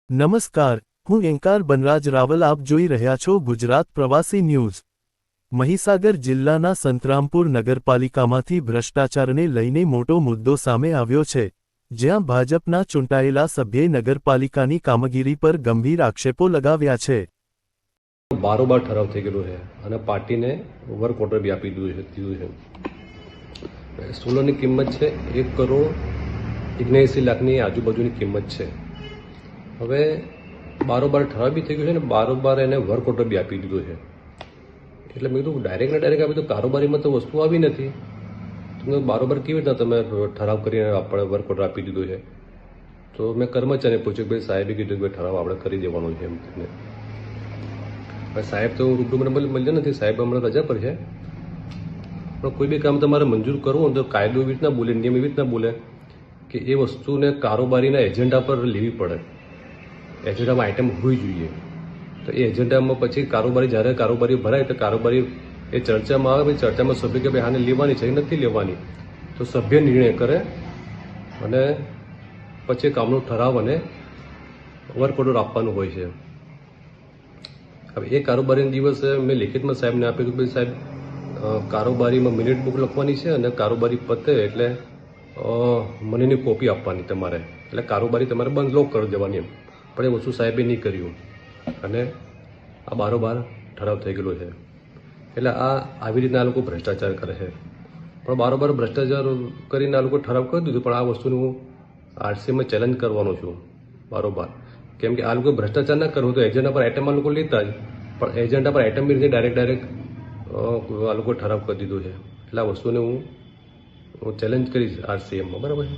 નમસ્કાર, હું એન્કાર બનરાજ રાવલ. આપ જોઈ રહ્યા છો ગુજરાત પ્રવાસી ન્યૂઝ. મહીસાગર જિલ્લાના સંતરામપુર નગરપાલિકામાંથી ભ્રષ્ટાચારને લઈને મોટો મુદ્દો સામે આવ્યો છે, જ્યાં ભાજપના ચૂંટાયેલા સભ્યે નગરપાલિકાની કામગીરી પર ગંભીર આક્ષેપો લગાવ્યા છે. બારોબાર ઠરાવ થઈ ગયેલો છે અને પાર્ટીને વર્ક ઓર્ડર બી આપી દીધું છે. સોલરની કિંમત છે 1,79,00,000ની આજુબાજુની કિંમત છે. હવે બારોબાર ઠરાવ બી થઈ ગયો છે ને બારોબાર એને વર્ક ઓર્ડર બી આપી દીધો છે. એટલે મેં કીધું ડાયરેક્ટ ને ડાયરેક્ટ આપી તો કારોબારીમાં તો વસ્તુ આવી નથી, તમે બારોબાર કેવી રીતના તમે ઠરાવ કરીને આપણે વર્ક ઓર્ડર આપી દીધો છે. તો મેં કર્મચારીને પૂછ્યું કે ભાઈ સાહેબે કીધું કે ઠરાવ આપણે કરી દેવાનો છે એમ કરીને. સાહેબ તો રૂબરૂ મને મળ્યા નથી, સાહેબ હમણાં રજા પર છે. પણ કોઈ બી કામ તમારે મંજૂર કરવું હોય તો કાયદો એવી રીતના બોલે, નિયમ એવી રીતના બોલે કે એ વસ્તુને કારોબારીના એજન્ડા પર લેવી પડે, એજન્ડામાં આઇટમ હોવી જોઈએ. તો એ એજન્ડામાં પછી કારોબારી જ્યારે કારોબારી ભરાય તો કારોબારી એ ચર્ચામાં આવે, ભાઈ ચર્ચામાં સભ્ય કે ભાઈ આને લેવાની છે નથી લેવાની, તો સભ્ય નિર્ણય કરે અને પછી કામનો ઠરાવ અને વર્ક ઓર્ડર આપવાનું હોય છે. હવે એ કારોબારીના દિવસે મેં લેખિતમાં સાહેબને આપ્યું કે ભાઈ સાહેબ કારોબારીમાં મિનિટ બુક લખવાની છે અને કારોબારી પતે એટલે મનીની કોપી આપવાની તમારે, એટલે કારોબારી તમારે બંધ લોક કરી દેવાની એમ. પણ એ વસ્તુ સાહેબે નહીં કર્યું અને આ બારોબાર ઠરાવ થઈ ગયેલો છે. એટલે આવી રીતના આ લોકો ભ્રષ્ટાચાર કરે છે. પણ બારોબાર ભ્રષ્ટાચાર કરીને આ લોકો ઠરાવ કરી દીધું, પણ આ વસ્તુનું હું આરસીએમાં ચેલેન્જ કરવાનો છું બારોબાર. કેમ કે આ લોકો ભ્રષ્ટાચાર ના કરવું તો એજન્ડા પર આઇટમ આ લોકો લેતા જ, પણ એજન્ડા પર આઇટમ બી ડાયરેક્ટ આ લોકો ઠરાવ કરી દીધો છે. એટલે આ વસ્તુને હું ચેલેન્જ કરીશ આરસીએમમાં, બરાબર છે.